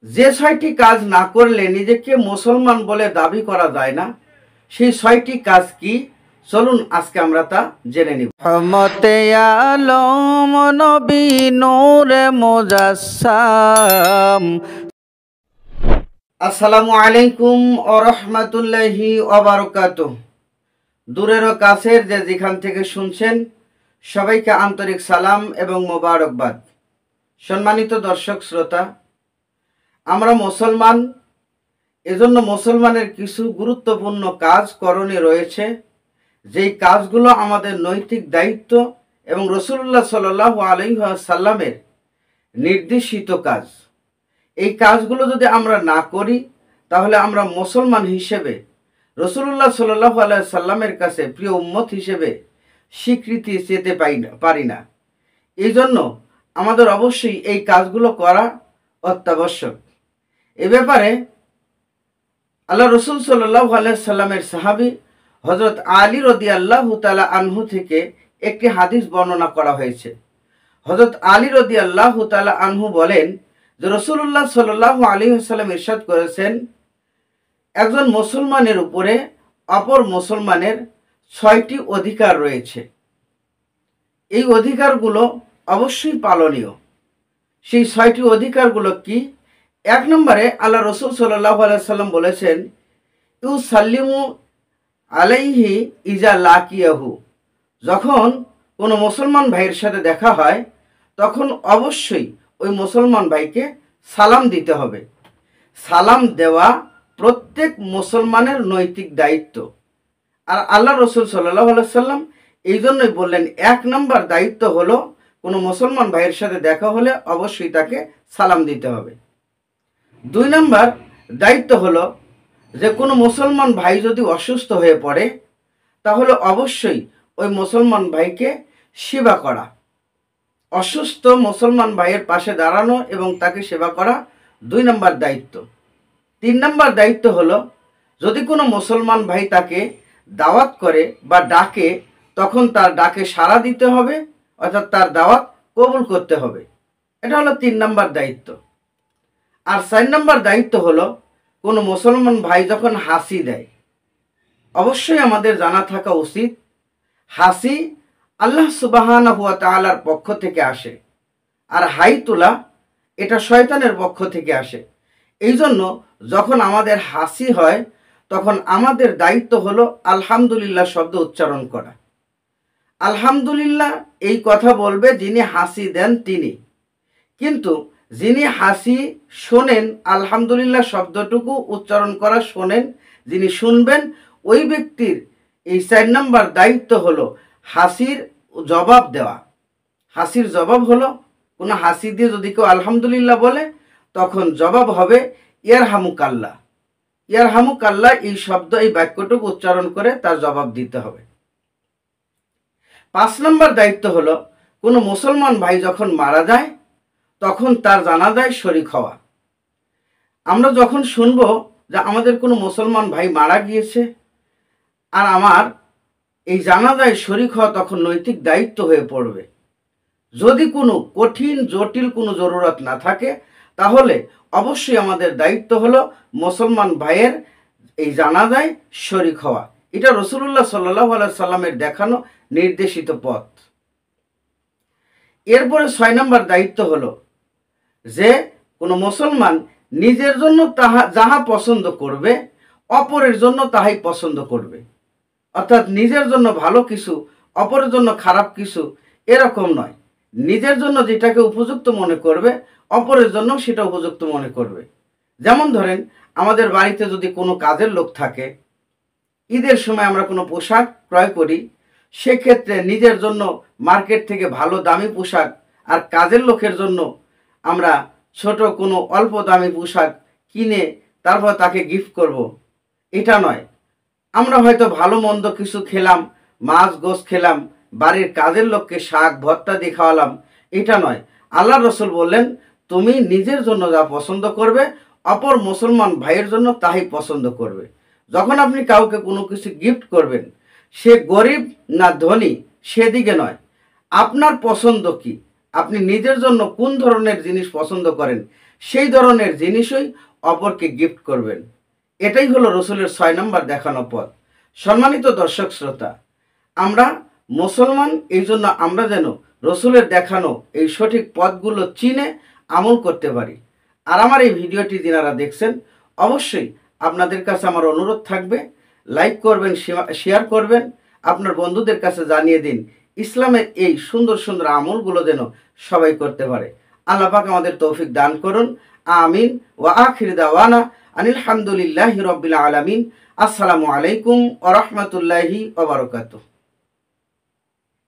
যে 6টি কাজ না করলে নিজেকে মুসলমান বলে দাবি করা যায় না, সেই 6টি কাজ কি? চলুন আজকে আমরা তা জেনে নিব। রহমতে আলম নবী নূরে মুজাসসাম। আসসালামু আলাইকুম ওয়া রাহমাতুল্লাহি ওয়া বারাকাতুহু। দূরের ও কাছের যে যেখান থেকে শুনছেন সবাইকে আন্তরিক সালাম এবং মোবারকবাদ। সম্মানিত দর্শক শ্রোতা, আমরা মুসলমান, এজন্য মুসলমানের কিছু গুরুত্বপূর্ণ কাজ করণীয় রয়েছে, যেই কাজগুলো আমাদের নৈতিক দায়িত্ব এবং রাসূলুল্লাহ সাল্লাল্লাহু আলাইহি ওয়াসাল্লামের নির্দেশিত কাজ। এই কাজগুলো যদি আমরা না করি তাহলে আমরা মুসলমান হিসেবে রাসূলুল্লাহ সাল্লাল্লাহু আলাইহি ওয়াসাল্লামের কাছে প্রিয় উম্মত হিসেবে স্বীকৃতি পেতে পারি না। এই জন্য আমাদের অবশ্যই এই কাজগুলো করা অত্যাবশ্যক। এ ব্যাপারে আল্লাহ রসুল সাল্লাল্লাহু আলাইহি ওয়াসাল্লামের সাহাবী হযরত আলী রাদিয়াল্লাহু তাআলা আনহু থেকে একটি হাদিস বর্ণনা করা হয়েছে। হযরত আলী রাদিয়াল্লাহু তাআলা আনহু বলেন যে রাসূলুল্লাহ সাল্লাল্লাহু আলাইহি ওয়াসাল্লাম ইরশাদ করেছেন, একজন মুসলমানের উপরে অপর মুসলমানের 6টি অধিকার রয়েছে। এই অধিকারগুলো অবশ্যই পালনীয়। সেই 6টি অধিকারগুলো কি? 1 নম্বরে আল্লাহ রসুল সাল্লাল্লাহু আলাইহি ওয়াসাল্লাম বলেছেন, ইউসাল্লিমু আলাইহি ইজা লাকিয়াহু। যখন কোনো মুসলমান ভাইয়ের সাথে দেখা হয় তখন অবশ্যই ওই মুসলমান ভাইকে সালাম দিতে হবে। সালাম দেওয়া প্রত্যেক মুসলমানের নৈতিক দায়িত্ব। আর আল্লাহ রসুল সাল্লাল্লাহু আলাইহি ওয়াসাল্লাম এই জন্যই বললেন 1 নম্বর দায়িত্ব হলো কোনো মুসলমান ভাইয়ের সাথে দেখা হলে অবশ্যই তাকে সালাম দিতে হবে। 2 নম্বর দায়িত্ব হলো যে কোনো মুসলমান ভাই যদি অসুস্থ হয়ে পড়ে তাহলে অবশ্যই ওই মুসলমান ভাইকে সেবা করা। অসুস্থ মুসলমান ভাইয়ের পাশে দাঁড়ানো এবং তাকে সেবা করা 2 নম্বর দায়িত্ব। 3 নম্বর দায়িত্ব হলো যদি কোনো মুসলমান ভাই তাকে দাওয়াত করে বা ডাকে তখন তার ডাকে সাড়া দিতে হবে, অর্থাৎ তার দাওয়াত কবুল করতে হবে। এটা হলো 3 নম্বর দায়িত্ব। আর 4 নম্বর দায়িত্ব হলো কোনো মুসলমান ভাই যখন হাসি দেয়, অবশ্যই আমাদের জানা থাকা উচিত হাসি আল্লাহ সুবহানাহু ওয়া তাআলার পক্ষ থেকে আসে, আর হাই তোলা এটা শয়তানের পক্ষ থেকে আসে। এই জন্য যখন আমাদের হাসি হয় তখন আমাদের দায়িত্ব হলো আলহামদুলিল্লাহ শব্দ উচ্চারণ করা। আলহামদুলিল্লাহ এই কথা বলবে যিনি হাসি দেন তিনি, কিন্তু যিনি হাসি শোনেন, আলহামদুলিল্লাহ শব্দটুকু উচ্চারণ করা শোনেন, যিনি শুনবেন ওই ব্যক্তির এই 4 নম্বর দায়িত্ব হলো হাসির জবাব দেওয়া। হাসির জবাব হলো কোনো হাসি দিয়ে যদি কেউ আলহামদুলিল্লাহ বলে তখন জবাব হবে ইয়ারহামুকাল্লাহ। ইয়ারহামুকাল্লাহ এই শব্দ, এই বাক্যটুকু উচ্চারণ করে তার জবাব দিতে হবে। 5 নম্বর দায়িত্ব হলো কোনো মুসলমান ভাই যখন মারা যায় তখন তার জানাজায় শরীক হওয়া। আমরা যখন শুনবো যে আমাদের কোনো মুসলমান ভাই মারা গিয়েছে আর আমার এই জানাজায় শরীক হওয়া তখন নৈতিক দায়িত্ব হয়ে পড়বে। যদি কোনো কঠিন জটিল কোনো জরুরত না থাকে তাহলে অবশ্যই আমাদের দায়িত্ব হলো মুসলমান ভাইয়ের এই জানাজায় শরীক হওয়া। এটা রাসূলুল্লাহ সাল্লাল্লাহু আলাইহি সাল্লামের দেখানো নির্দেশিত পথ। এরপরে 6 নম্বর দায়িত্ব হলো যে কোনো মুসলমান নিজের জন্য যাহা পছন্দ করবে অপরের জন্য তাহাই পছন্দ করবে। অর্থাৎ নিজের জন্য ভালো কিছু অপরের জন্য খারাপ কিছু এরকম নয়। নিজের জন্য যেটাকে উপযুক্ত মনে করবে অপরের জন্য সেটা উপযুক্ত মনে করবে। যেমন ধরেন আমাদের বাড়িতে যদি কোনো কাজের লোক থাকে, ঈদের সময় আমরা কোনো পোশাক ক্রয় করি, সেক্ষেত্রে নিজের জন্য মার্কেট থেকে ভালো দামি পোশাক আর কাজের লোকের জন্য আমরা ছোট কোনো অল্প দামি পোশাক কিনে তারপর তাকে গিফট করব, এটা নয়। আমরা হয়তো ভালো মন্দ কিছু খেলাম, মাছ গোশ খেলাম, বাড়ির কাজের লোককে শাক ভর্তা দিয়ে খাওয়ালাম, এটা নয়। আল্লাহ রসুল বললেন তুমি নিজের জন্য যা পছন্দ করবে অপর মুসলমান ভাইয়ের জন্য তাই পছন্দ করবে। যখন আপনি কাউকে কোনো কিছু গিফট করবেন, সে গরিব না ধনী সেদিকে নয়, আপনার পছন্দ কি, আপনি নিজের জন্য কোন ধরনের জিনিস পছন্দ করেন সেই ধরনের জিনিসই অপরকে গিফট করবেন। এটাই হলো রসুলের 6 নম্বর দেখানো পথ। সম্মানিত দর্শক শ্রোতা, আমরা মুসলমান, এই জন্য আমরা যেন রসুলের দেখানো এই সঠিক পথগুলো চিনে আমল করতে পারি। আর আমার এই ভিডিওটি যারা দেখছেন, অবশ্যই আপনাদের কাছে আমার অনুরোধ থাকবে, লাইক করবেন, শেয়ার করবেন, আপনার বন্ধুদের কাছে জানিয়ে দিন ইসলামের এই সুন্দর সুন্দর আমলগুলো যেন সবাই করতে পারে। আল্লাহ পাক আমাদের তৌফিক দান করুন। আমিন। ওয়া আখির দাওয়ানা আনিল হামদুলিল্লাহি রাব্বিল আলামিন। আসসালামু আলাইকুম ওয়া রাহমাতুল্লাহি ওয়া বারাকাতুহু।